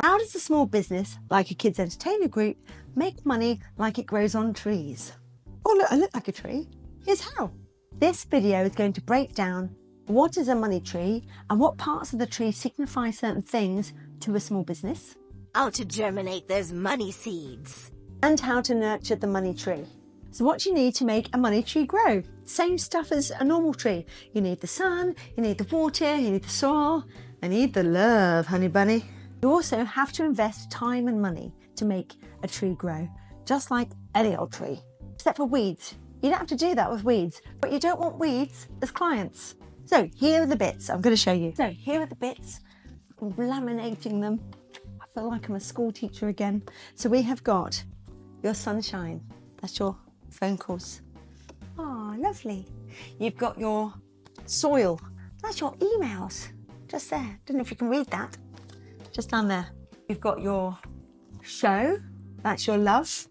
How does a small business, like a kids entertainer group, make money like it grows on trees? Oh look, I look like a tree. Here's how. This video is going to break down what is a money tree and what parts of the tree signify certain things to a small business. How to germinate those money seeds. And how to nurture the money tree. So what you need to make a money tree grow. Same stuff as a normal tree. You need the sun, you need the water, you need the soil, and you need the love, honey bunny. You also have to invest time and money to make a tree grow, just like any old tree, except for weeds. You don't have to do that with weeds, but you don't want weeds as clients. So here are the bits I'm going to show you. So here are the bits. I'm laminating them. I feel like I'm a school teacher again. So we have got your sunshine. That's your phone calls. Oh, lovely. You've got your soil. That's your emails. Just there. Don't know if you can read that. Just down there. You've got your show. That's your love.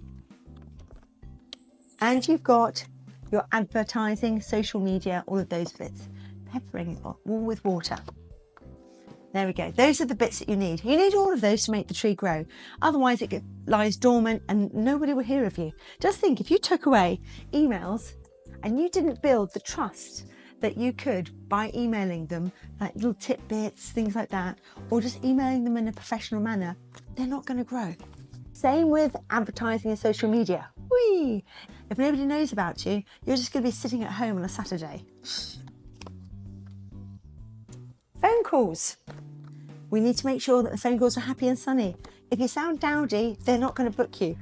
And you've got your advertising, social media, all of those bits. Peppering it all with water. There we go. Those are the bits that you need. You need all of those to make the tree grow. Otherwise it lies dormant and nobody will hear of you. Just think, if you took away emails and you didn't build the trust that you could by emailing them, like little tidbits, things like that, or just emailing them in a professional manner, they're not going to grow. Same with advertising and social media. Whee! If nobody knows about you, you're just going to be sitting at home on a Saturday. Phone calls. We need to make sure that the phone calls are happy and sunny. If you sound dowdy, they're not going to book you.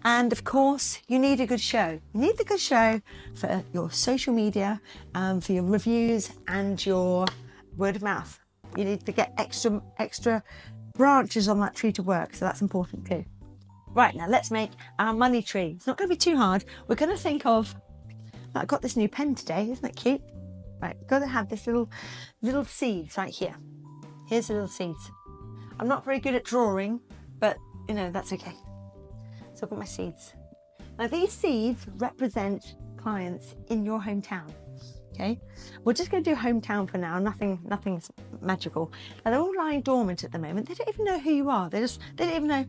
And of course, you need a good show. You need the good show for your social media, for your reviews and your word of mouth. You need to get extra branches on that tree to work, so that's important too. Right, now let's make our money tree. It's not going to be too hard. We're going to think of, I've got this new pen today, isn't it cute? Right, got to have this little seeds right here. Here's the little seeds. I'm not very good at drawing, but you know, that's okay. So I've got my seeds. Now these seeds represent clients in your hometown. Okay, we're just going to do hometown for now. Nothing's magical. Now they're all lying dormant at the moment. They don't even know who you are. They don't even know,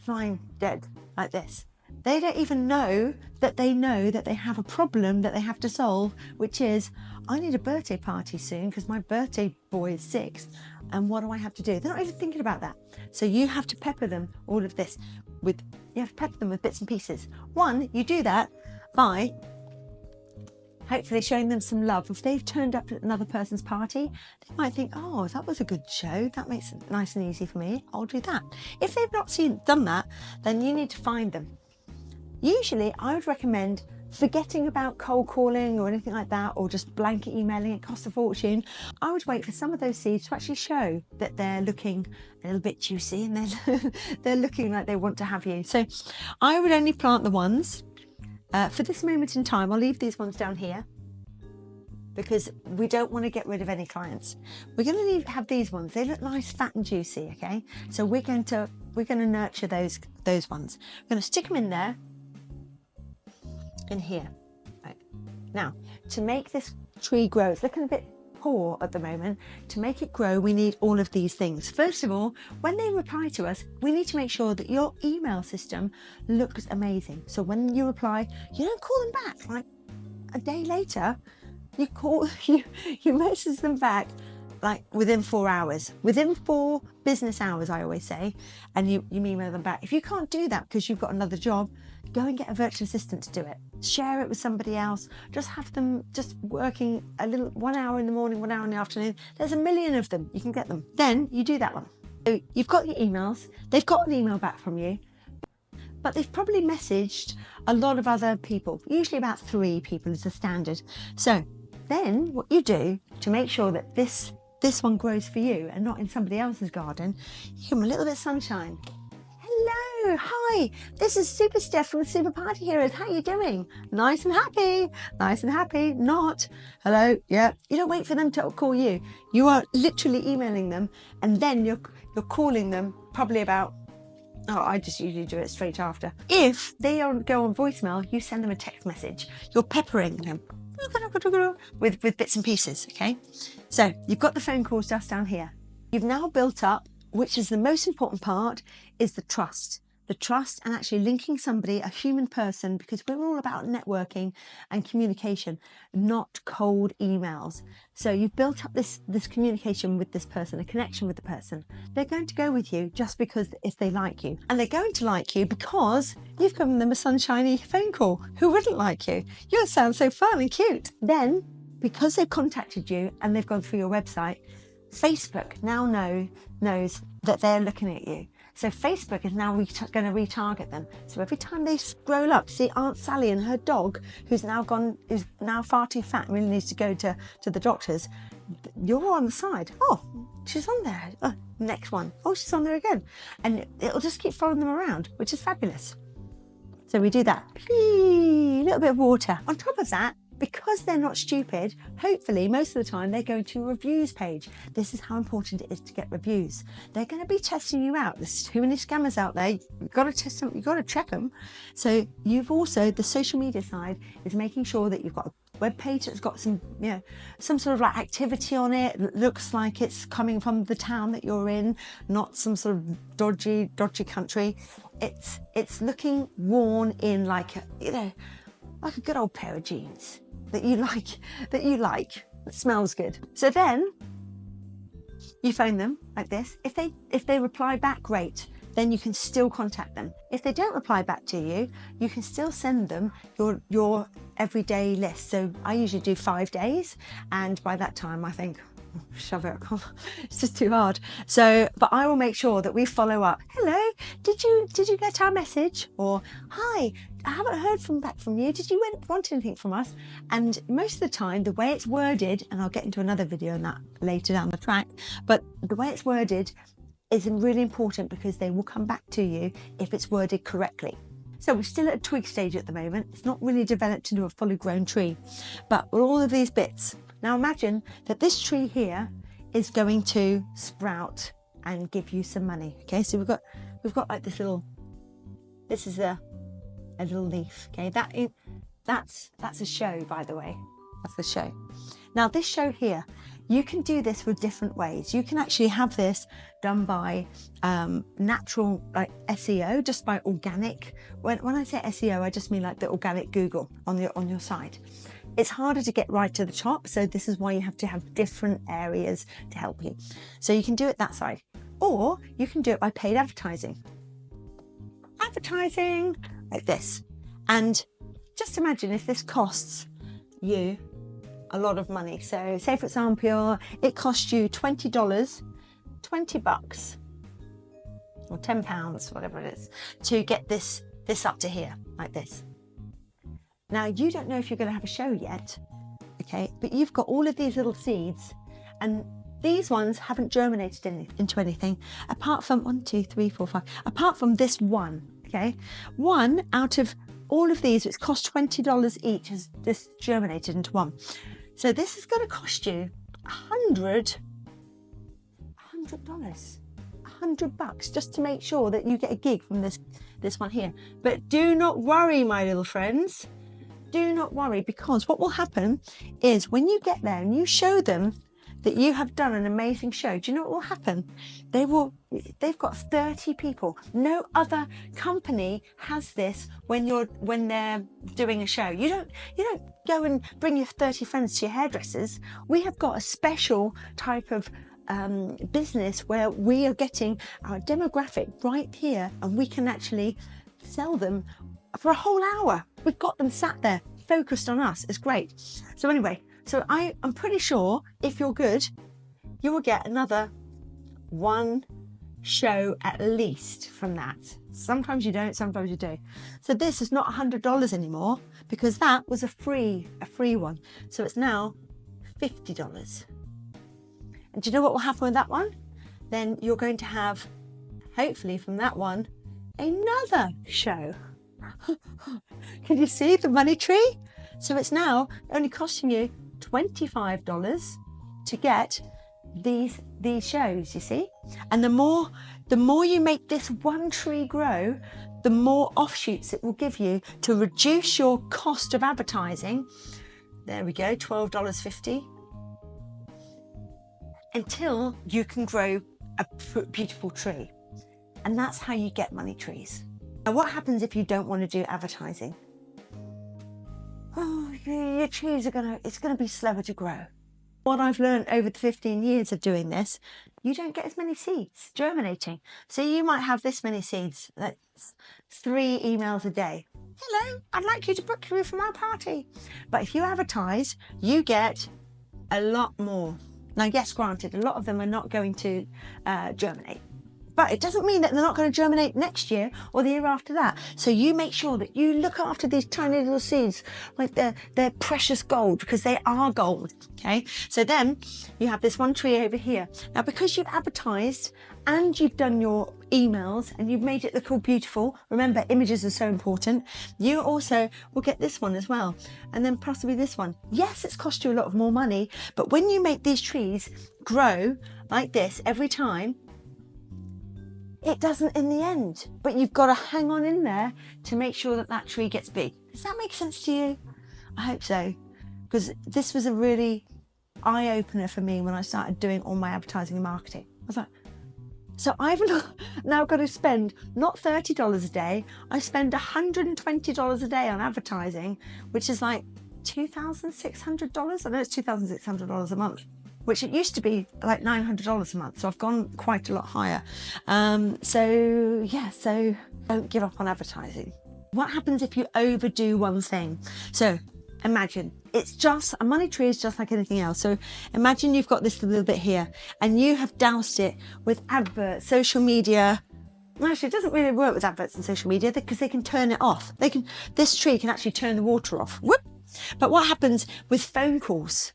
lying dead like this. They don't even know that they have a problem that they have to solve, which is, I need a birthday party soon because my birthday boy is 6. And what do I have to do? They're not even thinking about that. So you have to pepper them, all of this, you have to pepper them with bits and pieces. One, you do that by hopefully showing them some love. If they've turned up at another person's party, they might think, oh, that was a good show. That makes it nice and easy for me. I'll do that. If they've not done that, then you need to find them. Usually, I would recommend forgetting about cold calling or anything like that, or just blanket emailing. It costs a fortune. I would wait for some of those seeds to actually show that they're looking a little bit juicy and they're looking like they want to have you. So I would only plant the ones for this moment in time. I'll leave these ones down here because we don't want to get rid of any clients. We're going to have these ones. They look nice, fat and juicy. Okay, so we're going to nurture those ones. We're going to stick them in there. In here. Right. Now, to make this tree grow, it's looking a bit poor at the moment. To make it grow, we need all of these things. First of all, when they reply to us, we need to make sure that your email system looks amazing. So when you reply, you don't call them back like a day later. You message them back like within 4 hours, within 4 business hours, I always say, and you email them back. If you can't do that because you've got another job, go and get a virtual assistant to do it. Share it with somebody else. Just have them just working 1 hour in the morning, 1 hour in the afternoon. There's a million of them. You can get them. Then you do that one. So you've got your emails. They've got an email back from you, but they've probably messaged a lot of other people. Usually about 3 people is the standard. So then what you do to make sure that this one grows for you and not in somebody else's garden, you give them a little bit of sunshine. Hello, hi, this is Super Steph from the Super Party Heroes. How are you doing? Nice and happy, not, hello, yeah. You don't wait for them to call you. You are literally emailing them and then you're calling them probably about, I just usually do it straight after. If they don't go on voicemail, you send them a text message. You're peppering them with bits and pieces, okay? So you've got the phone calls just down here. You've now built up which is the most important part, is the trust. The trust and actually linking somebody, a human person, because we're all about networking and communication, not cold emails. So you've built up this communication with this person, a connection with the person. They're going to go with you just because if they like you. And they're going to like you because you've given them a sunshiny phone call. Who wouldn't like you? You sound so fun and cute. Then, because they've contacted you and they've gone through your website, Facebook now knows that they're looking at you. So Facebook is now going to retarget them. So every time they scroll up, see Aunt Sally and her dog, who's now far too fat and really needs to go to the doctors, you're on the side. Oh, she's on there. Oh, next one. Oh, she's on there again. And it'll just keep following them around, which is fabulous. So we do that. A little bit of water. On top of that, because they're not stupid, hopefully most of the time they go to a reviews page. This is how important it is to get reviews. They're going to be testing you out. There's too many scammers out there. You've got to test them. You've got to check them. So you've also, the social media side is making sure that you've got a web page that's got some, some sort of like activity on it. It looks like it's coming from the town that you're in, not some sort of dodgy country. It's looking worn in like like a good old pair of jeans that you like, that smells good. So then you phone them like this. If they reply back, great. Then you can still contact them. If they don't reply back to you, you can still send them your everyday list. So I usually do 5 days, and by that time I think, shove it, it's just too hard. So, but I will make sure that we follow up. Hello, did you get our message? Or hi, I haven't heard back from you. Did you want anything from us? And most of the time, the way it's worded, and I'll get into another video on that later down the track, but the way it's worded is really important because they will come back to you if it's worded correctly. So we're still at a twig stage at the moment. It's not really developed into a fully grown tree, but with all of these bits. Now imagine that this tree here is going to sprout and give you some money. Okay, so we've got like this is a little leaf. Okay, that's a show, by the way. That's the show. Now this show here, you can do this with different ways. You can actually have this done by natural, like SEO, just by organic. When I say SEO, I just mean like the organic Google on your site. It's harder to get right to the top, so this is why you have to have different areas to help you. So you can do it that side, or you can do it by paid advertising. Advertising like this. And just imagine if this costs you a lot of money. So say for example, it costs you $20, $20 or £10, whatever it is, to get this up to here, like this. Now you don't know if you're going to have a show yet, okay, but you've got all of these little seeds, and these ones haven't germinated into anything apart from 1, 2, 3, 4, 5, apart from this one, okay? One out of all of these, which cost $20 each, has just germinated into one. So this is going to cost you $100 just to make sure that you get a gig from this one here. But do not worry, my little friends. Do not worry, because what will happen is when you get there and you show them that you have done an amazing show, do you know what will happen? They've got 30 people. No other company has this when they're doing a show. You don't go and bring your 30 friends to your hairdressers. We have got a special type of business where we are getting our demographic right here, and we can actually sell them for a whole hour. We've got them sat there focused on us. It's great. So anyway, so I'm pretty sure if you're good, you will get another one show at least from that. Sometimes you don't, sometimes you do. So this is not $100 anymore, because that was a free one. So it's now $50. And do you know what will happen with that one? Then you're going to have, hopefully from that one, another show. Can you see the money tree? So it's now only costing you $25 to get these shows, you see? And the more you make this one tree grow, the more offshoots it will give you to reduce your cost of advertising. There we go, $12.50, until you can grow a beautiful tree. And that's how you get money trees. Now, what happens if you don't want to do advertising? Oh, your trees it's gonna be slower to grow. What I've learned over the 15 years of doing this, you don't get as many seeds germinating. So you might have this many seeds, that's 3 emails a day. Hello, I'd like you to book you for my party. But if you advertise, you get a lot more. Now, yes, granted, a lot of them are not going to germinate. But it doesn't mean that they're not going to germinate next year or the year after that. So you make sure that you look after these tiny little seeds like they're precious gold, because they are gold, okay? So then you have this one tree over here. Now, because you've advertised and you've done your emails and you've made it look all beautiful, remember, images are so important, you also will get this one as well. And then possibly this one. Yes, it's cost you a lot of more money, but when you make these trees grow like this every time, it doesn't in the end, but you've got to hang on in there to make sure that that tree gets big. Does that make sense to you? I hope so, because this was a really eye-opener for me when I started doing all my advertising and marketing. I was like, so I've now got to spend not $30 a day, I spend $120 a day on advertising, which is like $2,600. I know it's $2,600 a month, which it used to be like $900 a month. So I've gone quite a lot higher. So don't give up on advertising. What happens if you overdo one thing? So imagine it's just a money tree is just like anything else. So imagine you've got this little bit here and you have doused it with adverts, social media. Actually, it doesn't really work with adverts and social media because they can turn it off. This tree can actually turn the water off. Whoop. But what happens with phone calls?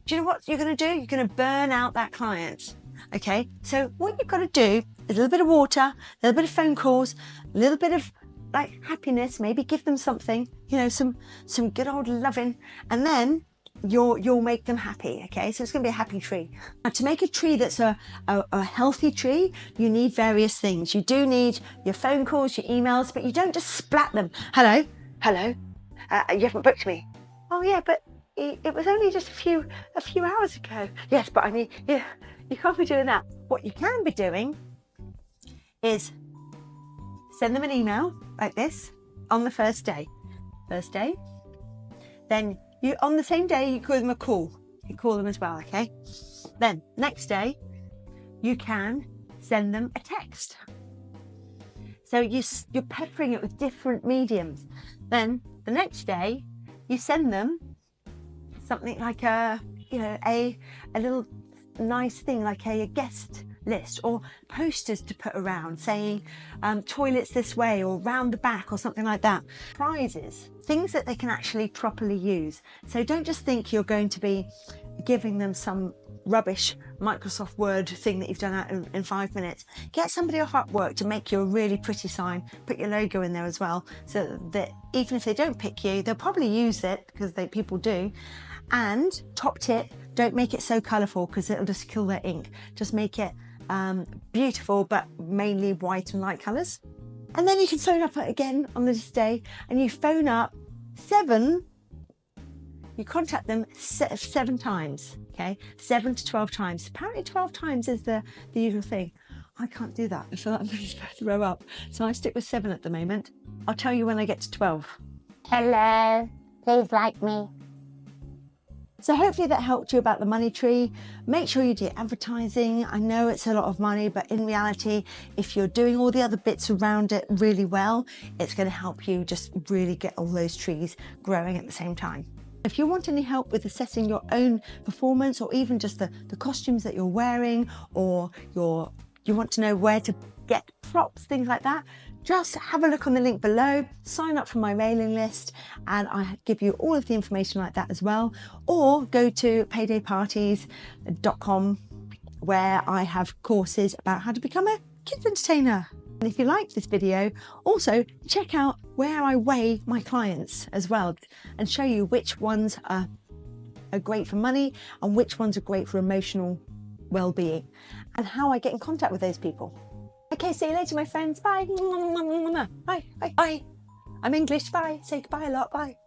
Do you know what you're going to do? You're going to burn out that client. Okay, so what you've got to do is a little bit of water, a little bit of phone calls, a little bit of like happiness, maybe give them something, you know, some good old loving, and then you'll make them happy. Okay, so it's going to be a happy tree. Now, to make a tree that's a healthy tree, you need various things. You do need your phone calls, your emails, but you don't just splat them. Hello, you haven't booked me. Oh yeah, but it was only just a few hours ago. Yes, but I mean, yeah, you can't be doing that. What you can be doing is send them an email like this on the first day. Then on the same day, you call them a call. You call them as well, okay? Then next day, you can send them a text. So you're peppering it with different mediums. Then the next day, you send them something like a little nice thing, like a guest list or posters to put around saying toilets this way or round the back or something like that. Prizes, things that they can actually properly use. So don't just think you're going to be giving them some rubbish Microsoft Word thing that you've done out in 5 minutes. Get somebody off Upwork to make you a really pretty sign, put your logo in there as well, so that even if they don't pick you, they'll probably use it because people do. And top tip, don't make it so colourful because it'll just kill their ink. Just make it beautiful, but mainly white and light colours. And then you can phone up again on this day, and you phone up you contact them 7 times, okay? 7 to 12 times. Apparently 12 times is the usual thing. I can't do that. I feel like I'm going to throw up. So I stick with 7 at the moment. I'll tell you when I get to 12. Hello, please like me. So hopefully that helped you about the money tree. Make sure you do advertising. I know it's a lot of money, but in reality, if you're doing all the other bits around it really well, it's going to help you just really get all those trees growing at the same time. If you want any help with assessing your own performance, or even just the costumes that you're wearing, or you want to know where to get props, things like that, just have a look on the link below, sign up for my mailing list, and I give you all of the information like that as well. Or go to paydayparties.com, where I have courses about how to become a kids entertainer. And if you liked this video, also check out where I weigh my clients as well, and show you which ones are great for money and which ones are great for emotional well-being, and how I get in contact with those people. Okay, see you later, my friends. Bye. Bye. Bye. Bye. I'm English. Bye. Say goodbye a lot. Bye.